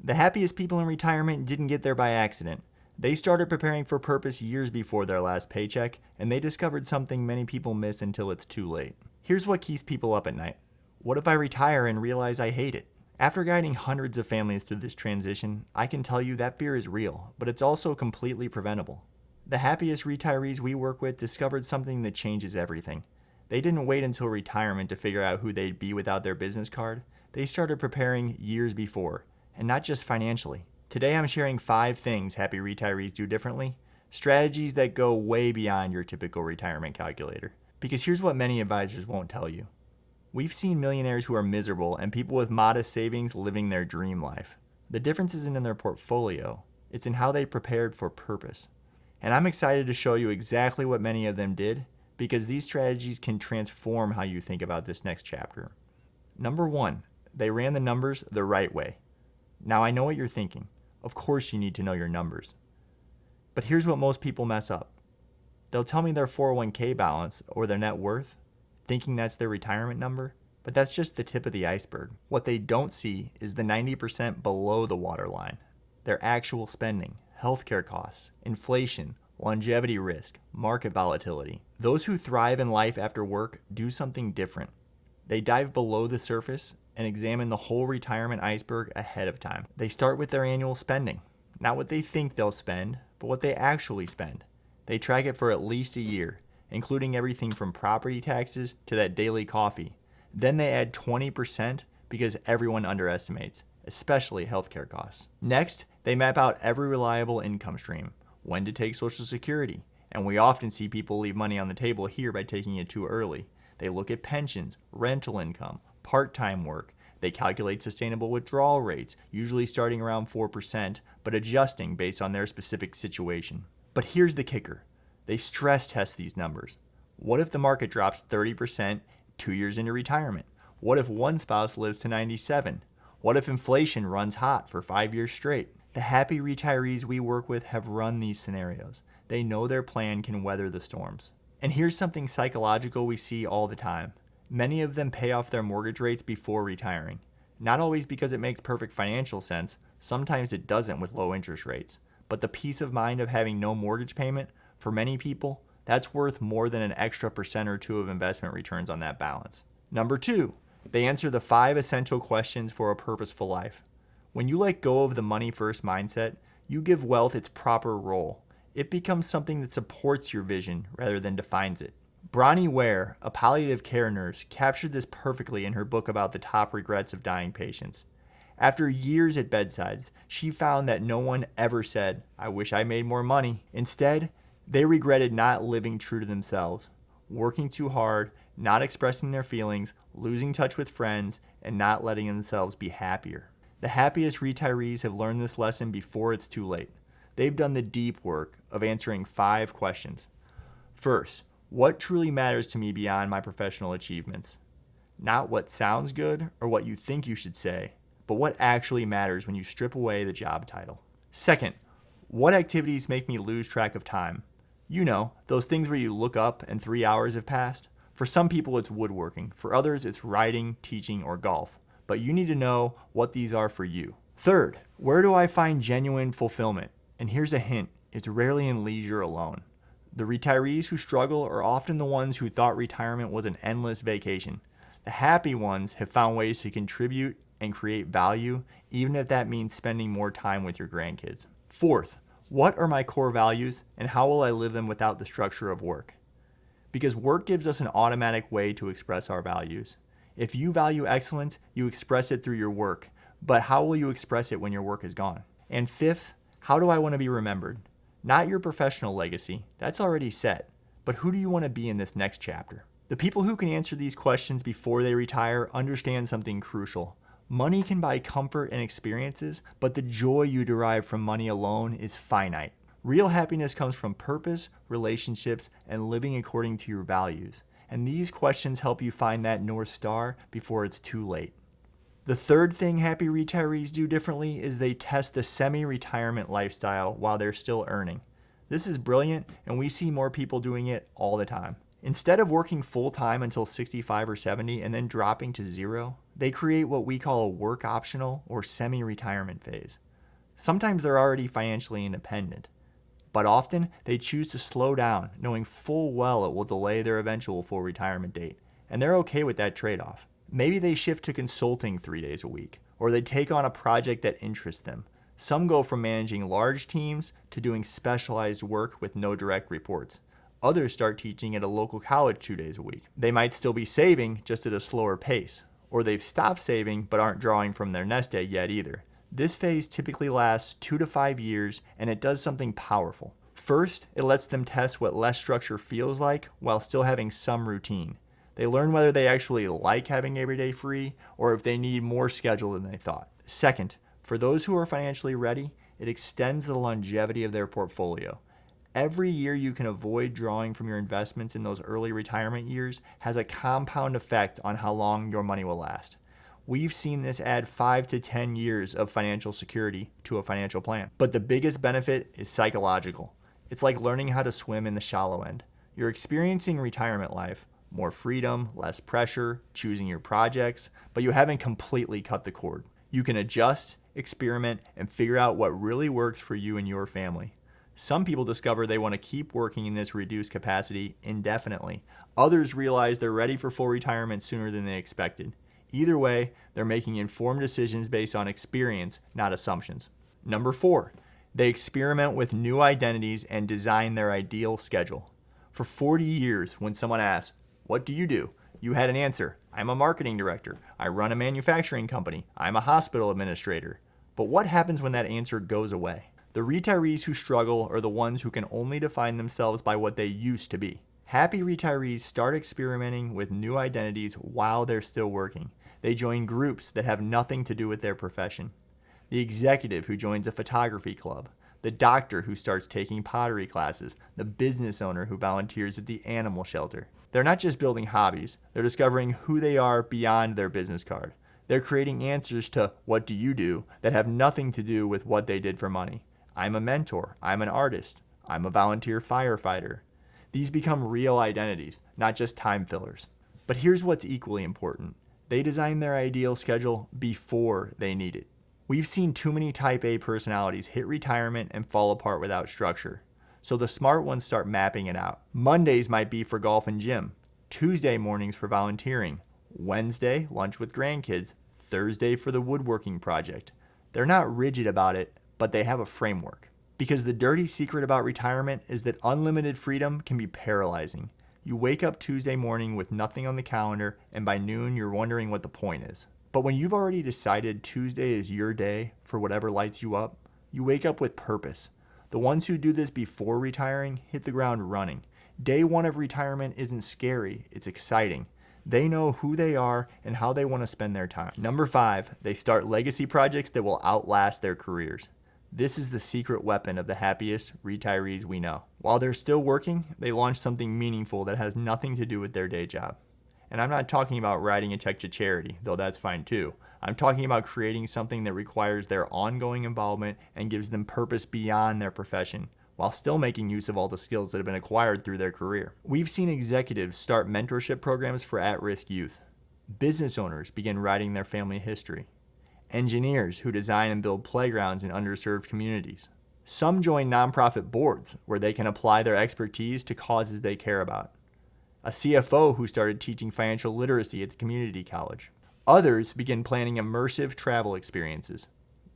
The happiest people in retirement didn't get there by accident. They started preparing for purpose years before their last paycheck, and they discovered something many people miss until it's too late. Here's what keeps people up at night. What if I retire and realize I hate it? After guiding hundreds of families through this transition, I can tell you that fear is real, but it's also completely preventable. The happiest retirees we work with discovered something that changes everything. They didn't wait until retirement to figure out who they'd be without their business card. They started preparing years before, and not just financially. Today I'm sharing 5 things happy retirees do differently, strategies that go way beyond your typical retirement calculator. Because here's what many advisors won't tell you. We've seen millionaires who are miserable and people with modest savings living their dream life. The difference isn't in their portfolio, it's in how they prepared for purpose. And I'm excited to show you exactly what many of them did, because these strategies can transform how you think about this next chapter. Number 1, they ran the numbers the right way. Now I know what you're thinking. Of course you need to know your numbers. But here's what most people mess up. They'll tell me their 401k balance or their net worth, thinking that's their retirement number, but that's just the tip of the iceberg. What they don't see is the 90% below the waterline, their actual spending, healthcare costs, inflation, longevity risk, market volatility. Those who thrive in life after work do something different. They dive below the surface and examine the whole retirement iceberg ahead of time. They start with their annual spending, not what they think they'll spend, but what they actually spend. They track it for at least a year, including everything from property taxes to that daily coffee. Then they add 20% because everyone underestimates, especially healthcare costs. Next, they map out every reliable income stream, when to take Social Security, and we often see people leave money on the table here by taking it too early. They look at pensions, rental income, part-time work. They calculate sustainable withdrawal rates, usually starting around 4%, but adjusting based on their specific situation. But here's the kicker. They stress test these numbers. What if the market drops 30% 2 years into retirement? What if one spouse lives to 97? What if inflation runs hot for 5 years straight? The happy retirees we work with have run these scenarios. They know their plan can weather the storms. And here's something psychological we see all the time. Many of them pay off their mortgage rates before retiring. Not always because it makes perfect financial sense, sometimes it doesn't with low interest rates. But the peace of mind of having no mortgage payment, for many people, that's worth more than an extra % or 2 of investment returns on that balance. Number 2, they answer the 5 essential questions for a purposeful life. When you let go of the money first mindset, you give wealth its proper role. It becomes something that supports your vision rather than defines it. Bronnie Ware, a palliative care nurse, captured this perfectly in her book about the top regrets of dying patients. After years at bedsides, she found that no one ever said, "I wish I made more money." Instead, they regretted not living true to themselves, working too hard, not expressing their feelings, losing touch with friends, and not letting themselves be happier. The happiest retirees have learned this lesson before it's too late. They've done the deep work of answering 5 questions. First, what truly matters to me beyond my professional achievements? Not what sounds good or what you think you should say, but what actually matters when you strip away the job title. Second, what activities make me lose track of time? You know, those things where you look up and 3 hours have passed. For some people it's woodworking, for others it's writing, teaching, or golf. But you need to know what these are for you. Third, where do I find genuine fulfillment? And here's a hint, it's rarely in leisure alone. The retirees who struggle are often the ones who thought retirement was an endless vacation. The happy ones have found ways to contribute and create value, even if that means spending more time with your grandkids. Fourth, what are my core values and how will I live them without the structure of work? Because work gives us an automatic way to express our values. If you value excellence, you express it through your work, but how will you express it when your work is gone? And fifth, how do I want to be remembered? Not your professional legacy, that's already set, but who do you want to be in this next chapter? The people who can answer these questions before they retire understand something crucial. Money can buy comfort and experiences, but the joy you derive from money alone is finite. Real happiness comes from purpose, relationships, and living according to your values. And these questions help you find that North Star before it's too late. The third thing happy retirees do differently is they test the semi-retirement lifestyle while they're still earning. This is brilliant, and we see more people doing it all the time. Instead of working full-time until 65 or 70 and then dropping to zero, they create what we call a work optional or semi-retirement phase. Sometimes they're already financially independent, but often they choose to slow down, knowing full well it will delay their eventual full retirement date, and they're okay with that trade-off. Maybe they shift to consulting 3 days a week, or they take on a project that interests them. Some go from managing large teams to doing specialized work with no direct reports. Others start teaching at a local college 2 days a week. They might still be saving, just at a slower pace, or they've stopped saving but aren't drawing from their nest egg yet either. This phase typically lasts 2 to 5 years, and it does something powerful. First, it lets them test what less structure feels like while still having some routine. They learn whether they actually like having every day free or if they need more schedule than they thought. Second, for those who are financially ready, it extends the longevity of their portfolio. Every year you can avoid drawing from your investments in those early retirement years has a compound effect on how long your money will last. We've seen this add 5 to 10 years of financial security to a financial plan. But the biggest benefit is psychological. It's like learning how to swim in the shallow end. You're experiencing retirement life, more freedom, less pressure, choosing your projects, but you haven't completely cut the cord. You can adjust, experiment, and figure out what really works for you and your family. Some people discover they want to keep working in this reduced capacity indefinitely. Others realize they're ready for full retirement sooner than they expected. Either way, they're making informed decisions based on experience, not assumptions. Number 4, they experiment with new identities and design their ideal schedule. For 40 years, when someone asks, "What do?" you had an answer. "I'm a marketing director. I run a manufacturing company. I'm a hospital administrator." But what happens when that answer goes away? The retirees who struggle are the ones who can only define themselves by what they used to be. Happy retirees start experimenting with new identities while they're still working. They join groups that have nothing to do with their profession. The executive who joins a photography club, the doctor who starts taking pottery classes, the business owner who volunteers at the animal shelter. They're not just building hobbies, they're discovering who they are beyond their business card. They're creating answers to "what do you do" that have nothing to do with what they did for money. I'm a mentor, I'm an artist, I'm a volunteer firefighter. These become real identities, not just time fillers. But here's what's equally important. They design their ideal schedule before they need it. We've seen too many type A personalities hit retirement and fall apart without structure. So the smart ones start mapping it out. Mondays might be for golf and gym. Tuesday mornings for volunteering. Wednesday, lunch with grandkids. Thursday for the woodworking project. They're not rigid about it, but they have a framework. Because the dirty secret about retirement is that unlimited freedom can be paralyzing. You wake up Tuesday morning with nothing on the calendar, and by noon you're wondering what the point is. But when you've already decided Tuesday is your day for whatever lights you up, you wake up with purpose. The ones who do this before retiring hit the ground running. Day one of retirement isn't scary, it's exciting. They know who they are and how they want to spend their time. Number 5, they start legacy projects that will outlast their careers. This is the secret weapon of the happiest retirees we know. While they're still working, they launch something meaningful that has nothing to do with their day job. And I'm not talking about writing a check to charity, though that's fine too. I'm talking about creating something that requires their ongoing involvement and gives them purpose beyond their profession, while still making use of all the skills that have been acquired through their career. We've seen executives start mentorship programs for at-risk youth. Business owners begin writing their family history. Engineers who design and build playgrounds in underserved communities. Some join nonprofit boards where they can apply their expertise to causes they care about. A CFO who started teaching financial literacy at the community college. Others begin planning immersive travel experiences.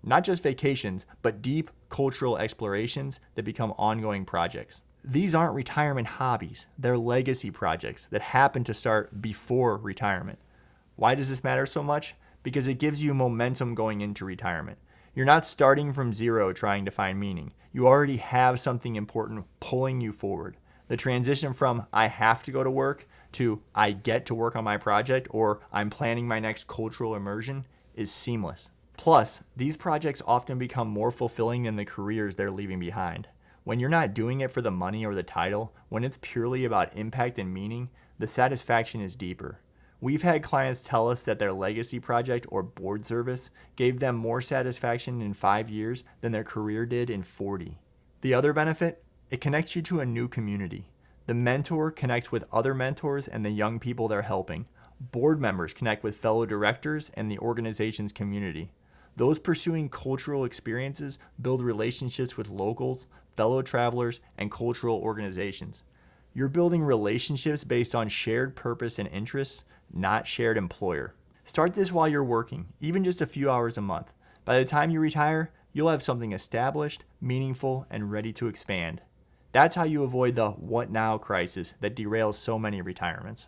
Not just vacations, but deep cultural explorations that become ongoing projects. These aren't retirement hobbies, they're legacy projects that happen to start before retirement. Why does this matter so much? Because it gives you momentum going into retirement. You're not starting from zero trying to find meaning. You already have something important pulling you forward. The transition from "I have to go to work" to "I get to work on my project" or "I'm planning my next cultural immersion" is seamless. Plus, these projects often become more fulfilling than the careers they're leaving behind. When you're not doing it for the money or the title, when it's purely about impact and meaning, the satisfaction is deeper. We've had clients tell us that their legacy project or board service gave them more satisfaction in 5 years than their career did in 40. The other benefit? It connects you to a new community. The mentor connects with other mentors and the young people they're helping. Board members connect with fellow directors and the organization's community. Those pursuing cultural experiences build relationships with locals, fellow travelers, and cultural organizations. You're building relationships based on shared purpose and interests, not shared employer. Start this while you're working, even just a few hours a month. By the time you retire, you'll have something established, meaningful, and ready to expand. That's how you avoid the what now crisis that derails so many retirements.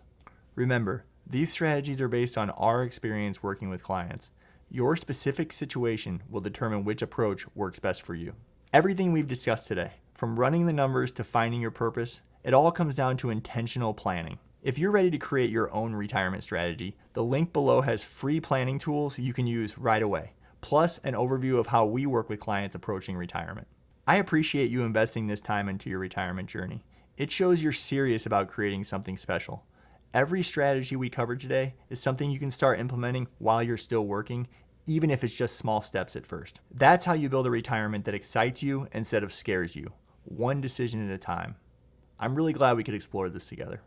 Remember, these strategies are based on our experience working with clients. Your specific situation will determine which approach works best for you. Everything we've discussed today, from running the numbers to finding your purpose, it all comes down to intentional planning. If you're ready to create your own retirement strategy, the link below has free planning tools you can use right away, plus an overview of how we work with clients approaching retirement. I appreciate you investing this time into your retirement journey. It shows you're serious about creating something special. Every strategy we covered today is something you can start implementing while you're still working, even if it's just small steps at first. That's how you build a retirement that excites you instead of scares you, one decision at a time. I'm really glad we could explore this together.